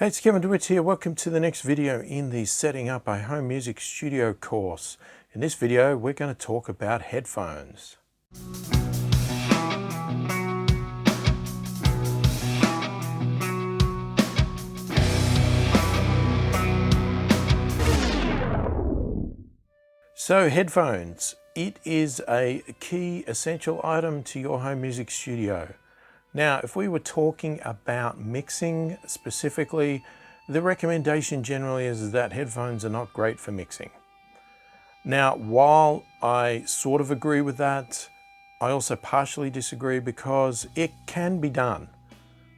Hey, it's Kevin DeWitt here. Welcome to the next video in the Setting Up a Home Music Studio course. In this video, we're going to talk about headphones. So headphones, it is a key essential item to your home music studio. Now, if we were talking about mixing specifically, the recommendation generally is that headphones are not great for mixing. Now, while I sort of agree with that, I also partially disagree because it can be done.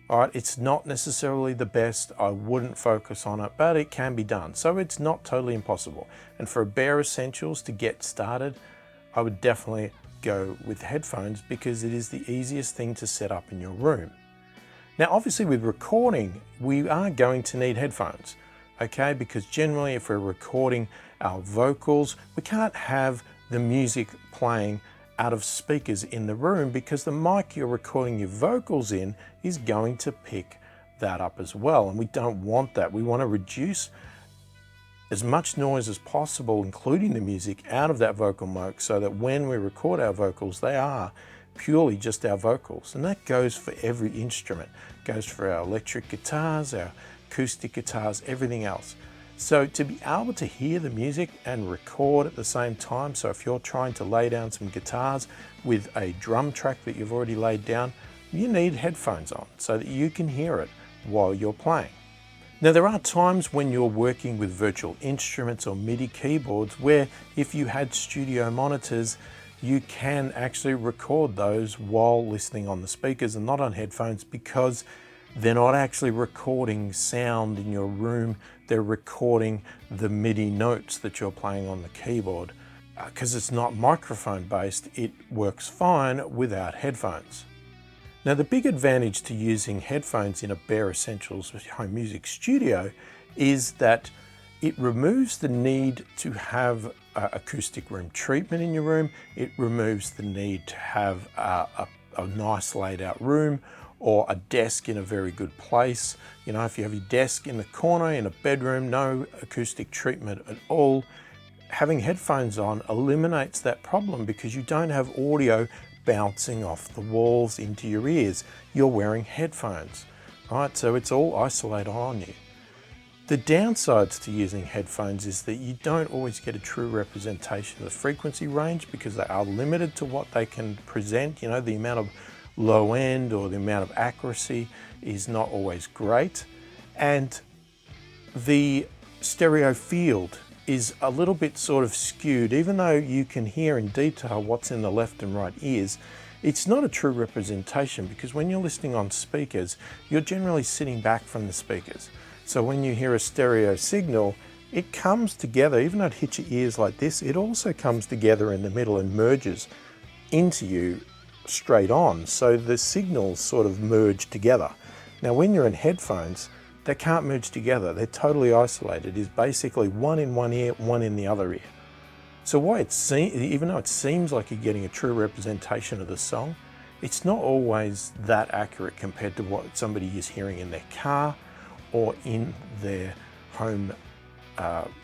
All right, it's not necessarily the best. I wouldn't focus on it, but it can be done. So it's not totally impossible. And for bare essentials to get started, I would definitely go with headphones because it is the easiest thing to set up in your room. Now, obviously with recording, we are going to need headphones, okay? Because generally if we're recording our vocals, we can't have the music playing out of speakers in the room because the mic you're recording your vocals in is going to pick that up as well. And we don't want that. We want to reduce as much noise as possible, including the music, out of that vocal mic so that when we record our vocals, they are purely just our vocals. And that goes for every instrument. It goes for our electric guitars, our acoustic guitars, everything else. So to be able to hear the music and record at the same time, so if you're trying to lay down some guitars with a drum track that you've already laid down, you need headphones on so that you can hear it while you're playing. Now, there are times when you're working with virtual instruments or MIDI keyboards where if you had studio monitors, you can actually record those while listening on the speakers and not on headphones because they're not actually recording sound in your room. They're recording the MIDI notes that you're playing on the keyboard. Because it's not microphone based, it works fine without headphones. Now, the big advantage to using headphones in a bare essentials home music studio is that it removes the need to have acoustic room treatment in your room. It removes the need to have a nice laid out room or a desk in a very good place. You know, if you have your desk in the corner in a bedroom, no acoustic treatment at all, having headphones on eliminates that problem because you don't have audio bouncing off the walls into your ears. You're wearing headphones, right? So it's all isolated on you. The downsides to using headphones is that you don't always get a true representation of the frequency range because they are limited to what they can present. You know, the amount of low end or the amount of accuracy is not always great. And the stereo field is a little bit sort of skewed. Even though you can hear in detail what's in the left and right ears, it's not a true representation because when you're listening on speakers, you're generally sitting back from the speakers. So when you hear a stereo signal, it comes together. Even though it hits your ears like this, it also comes together in the middle and merges into you straight on. So the signals sort of merge together. Now, when you're in headphones, they can't merge together. They're totally isolated. It's basically one in one ear, one in the other ear. So even though it seems like you're getting a true representation of the song, it's not always that accurate compared to what somebody is hearing in their car or in their home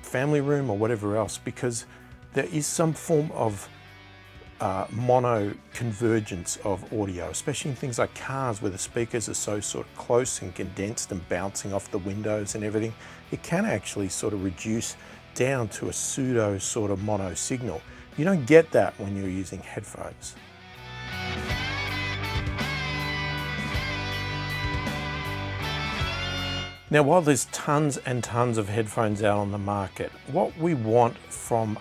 family room or whatever else, because there is some form of mono convergence of audio, especially in things like cars where the speakers are so sort of close and condensed and bouncing off the windows and everything. It can actually sort of reduce down to a pseudo sort of mono signal. You don't get that when you're using headphones. Now, while there's tons and tons of headphones out on the market, what we want from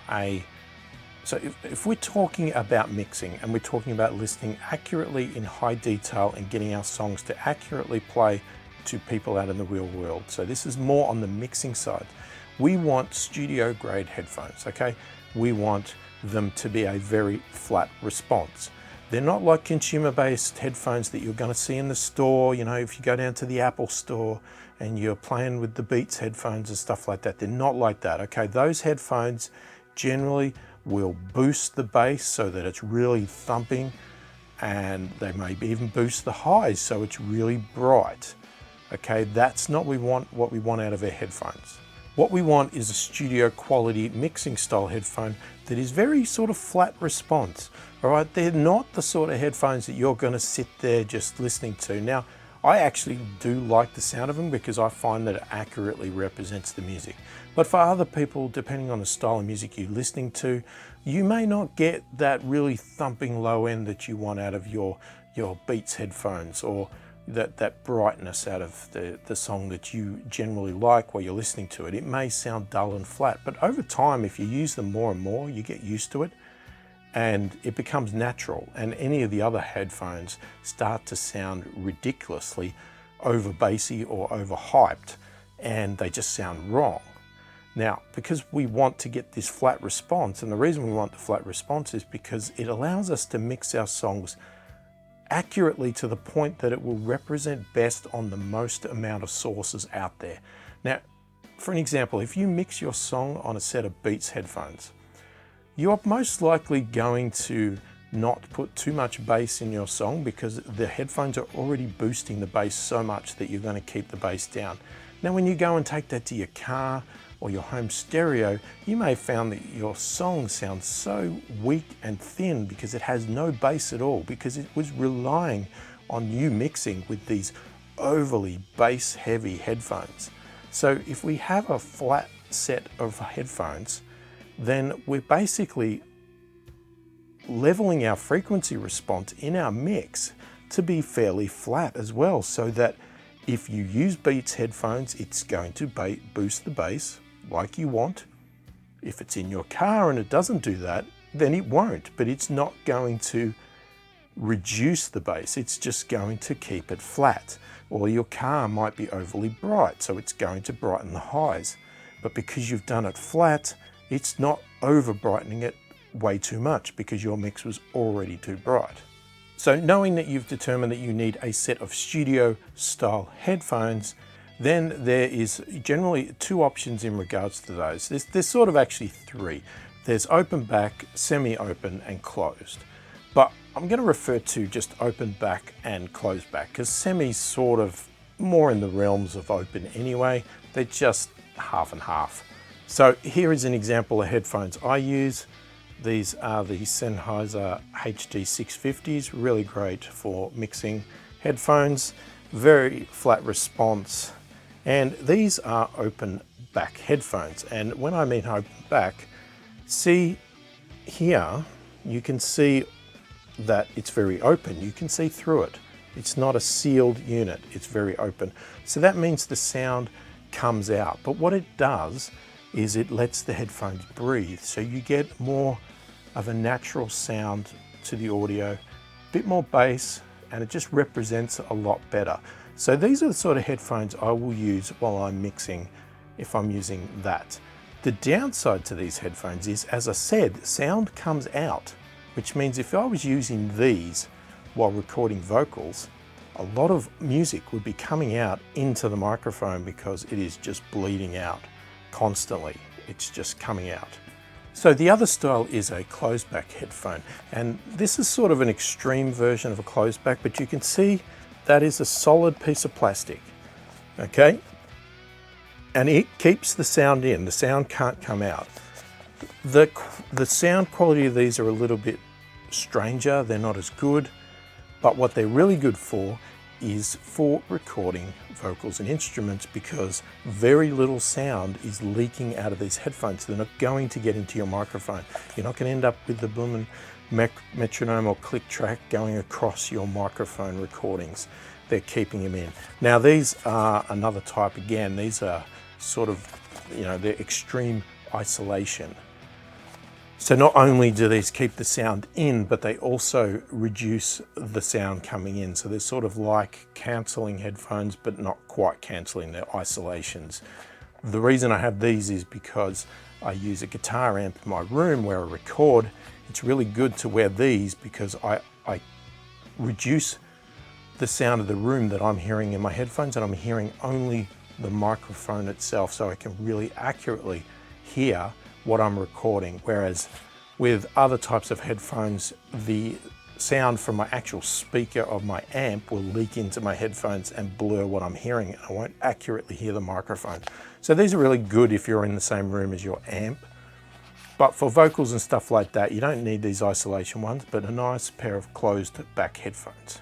So if we're talking about mixing and we're talking about listening accurately in high detail and getting our songs to accurately play to people out in the real world, so this is more on the mixing side, we want studio grade headphones, okay? We want them to be a very flat response. They're not like consumer-based headphones that you're going to see in the store. You know, if you go down to the Apple store and you're playing with the Beats headphones and stuff like that, they're not like that, okay? Those headphones generally will boost the bass so that it's really thumping, and they may even boost the highs so it's really bright. Okay, that's not what we want out of our headphones. What we want is a studio quality mixing style headphone that is very sort of flat response. All right, they're not the sort of headphones that you're going to sit there just listening to. Now, I actually do like the sound of them because I find that it accurately represents the music. But for other people, depending on the style of music you're listening to, you may not get that really thumping low end that you want out of your Beats headphones, or that brightness out of the song that you generally like while you're listening to it. It may sound dull and flat, but over time, if you use them more and more, you get used to it and it becomes natural, and any of the other headphones start to sound ridiculously over bassy or over hyped, and they just sound wrong. Now, because we want to get this flat response, and the reason we want the flat response is because it allows us to mix our songs accurately to the point that it will represent best on the most amount of sources out there. Now, for an example, if you mix your song on a set of Beats headphones, you're most likely going to not put too much bass in your song because the headphones are already boosting the bass so much that you're going to keep the bass down. Now, when you go and take that to your car or your home stereo, you may have found that your song sounds so weak and thin because it has no bass at all, because it was relying on you mixing with these overly bass heavy headphones. So if we have a flat set of headphones, then we're basically leveling our frequency response in our mix to be fairly flat as well, so that if you use Beats headphones, it's going to boost the bass like you want. If it's in your car and it doesn't do that, then it won't, but it's not going to reduce the bass, it's just going to keep it flat. Or your car might be overly bright, so it's going to brighten the highs. But because you've done it flat, it's not over brightening it way too much because your mix was already too bright. So knowing that you've determined that you need a set of studio style headphones, then there is generally two options in regards to those. There's sort of actually three. There's open back, semi-open, and closed. But I'm going to refer to just open back and closed back because semi's sort of more in the realms of open anyway. They're just half and half. So here is an example of headphones I use. These are the Sennheiser HD 650s, really great for mixing headphones, very flat response. And these are open back headphones. And when I mean open back, see here, you can see that it's very open. You can see through it. It's not a sealed unit, it's very open. So that means the sound comes out. But what it does is it lets the headphones breathe. So you get more of a natural sound to the audio, a bit more bass, and it just represents a lot better. So these are the sort of headphones I will use while I'm mixing if I'm using that. The downside to these headphones is, as I said, sound comes out, which means if I was using these while recording vocals, a lot of music would be coming out into the microphone because it is just bleeding out constantly. It's just coming out. So the other style is a closed back headphone, and this is sort of an extreme version of a closed back, but you can see that is a solid piece of plastic, okay? And it keeps the sound in, the sound can't come out. The sound quality of these are a little bit stranger, they're not as good, but what they're really good for is for recording vocals and instruments, because very little sound is leaking out of these headphones. They're not going to get into your microphone. You're not going to end up with the blooming metronome or click track going across your microphone recordings. They're keeping them in. Now these are another type again. These are sort of, they're extreme isolation. So not only do these keep the sound in, but they also reduce the sound coming in. So they're sort of like cancelling headphones, but not quite cancelling, they're isolations. The reason I have these is because I use a guitar amp in my room where I record. It's really good to wear these because I reduce the sound of the room that I'm hearing in my headphones, and I'm hearing only the microphone itself, so I can really accurately hear what I'm recording. Whereas with other types of headphones, the sound from my actual speaker of my amp will leak into my headphones and blur what I'm hearing. I won't accurately hear the microphone. So these are really good if you're in the same room as your amp. But for vocals and stuff like that, you don't need these isolation ones, but a nice pair of closed back headphones.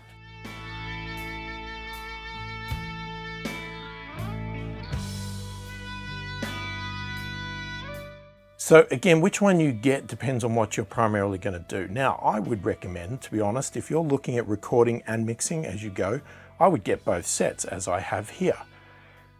So again, which one you get depends on what you're primarily going to do. Now, I would recommend, to be honest, if you're looking at recording and mixing as you go, I would get both sets as I have here.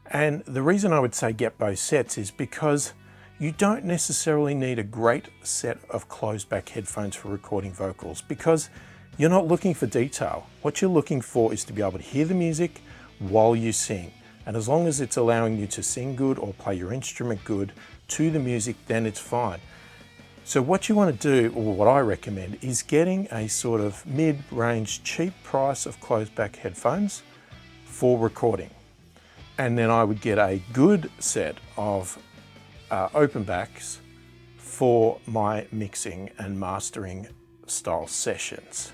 And the reason I would say get both sets is because you don't necessarily need a great set of closed back headphones for recording vocals, because you're not looking for detail. What you're looking for is to be able to hear the music while you sing. And as long as it's allowing you to sing good or play your instrument good to the music, then it's fine. So what you want to do, or what I recommend, is getting a sort of mid-range cheap price of closed back headphones for recording. And then I would get a good set of open backs for my mixing and mastering style sessions.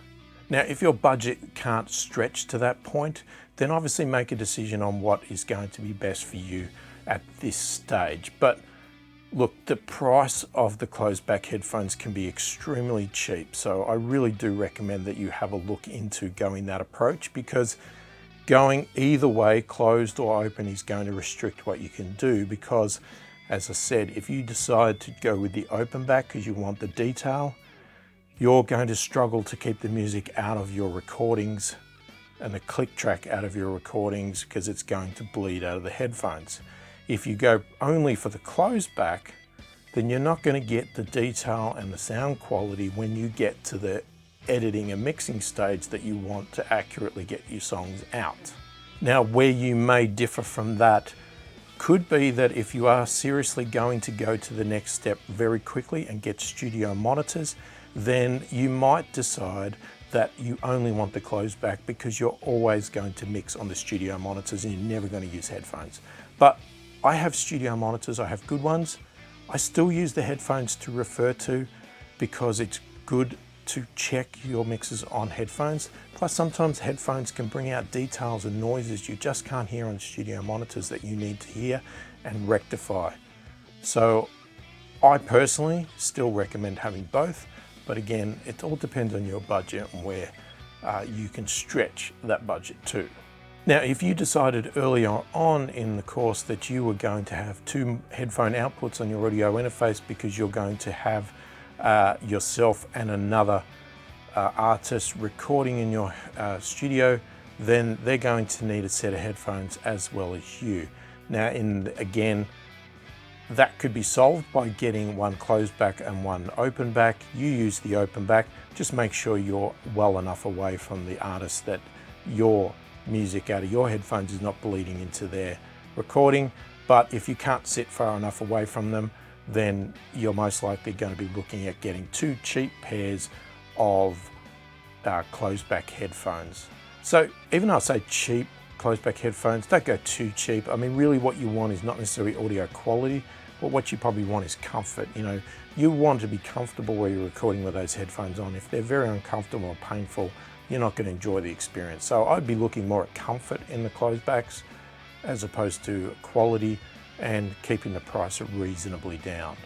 Now, if your budget can't stretch to that point, then obviously make a decision on what is going to be best for you at this stage. But look, the price of the closed back headphones can be extremely cheap. So I really do recommend that you have a look into going that approach, because going either way, closed or open, is going to restrict what you can do. Because as I said, if you decide to go with the open back because you want the detail, you're going to struggle to keep the music out of your recordings and the click track out of your recordings, because it's going to bleed out of the headphones. If you go only for the closed back, then you're not going to get the detail and the sound quality when you get to the editing and mixing stage that you want to accurately get your songs out. Now, where you may differ from that could be that if you are seriously going to go to the next step very quickly and get studio monitors, then you might decide that you only want the closed back because you're always going to mix on the studio monitors and you're never going to use headphones. But I have studio monitors, I have good ones. I still use the headphones to refer to because it's good to check your mixes on headphones. Plus sometimes headphones can bring out details and noises you just can't hear on studio monitors that you need to hear and rectify. So I personally still recommend having both, but again, it all depends on your budget and where you can stretch that budget to. Now, if you decided earlier on in the course that you were going to have two headphone outputs on your audio interface because you're going to have yourself and another artist recording in your studio, then they're going to need a set of headphones as well as you. Now, again, that could be solved by getting one closed back and one open back. You use the open back, just make sure you're well enough away from the artist that your music out of your headphones is not bleeding into their recording. But if you can't sit far enough away from them, then you're most likely going to be looking at getting two cheap pairs of closed back headphones. So even though I say cheap closed back headphones, don't go too cheap. I mean, really what you want is not necessarily audio quality, but what you probably want is comfort. You know, you want to be comfortable where you're recording with those headphones on. If they're very uncomfortable or painful, you're not going to enjoy the experience. So I'd be looking more at comfort in the closed backs as opposed to quality, and keeping the price reasonably down.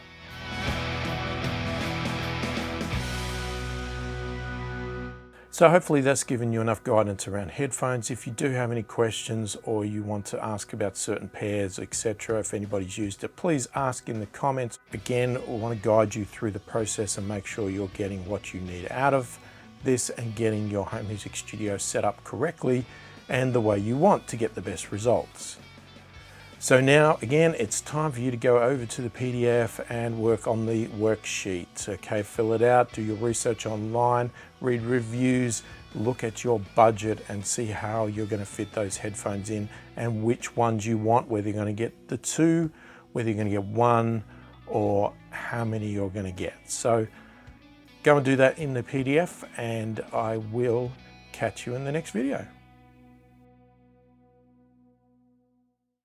So hopefully that's given you enough guidance around headphones. If you do have any questions or you want to ask about certain pairs, etc., if anybody's used it, please ask in the comments. Again, I want to guide you through the process and make sure you're getting what you need out of this and getting your home music studio set up correctly and the way you want to get the best results. So now, again, it's time for you to go over to the PDF and work on the worksheet. Okay, fill it out, do your research online, read reviews, look at your budget and see how you're going to fit those headphones in and which ones you want, whether you're going to get the two, whether you're going to get one, or how many you're going to get. So go and do that in the PDF, and I will catch you in the next video.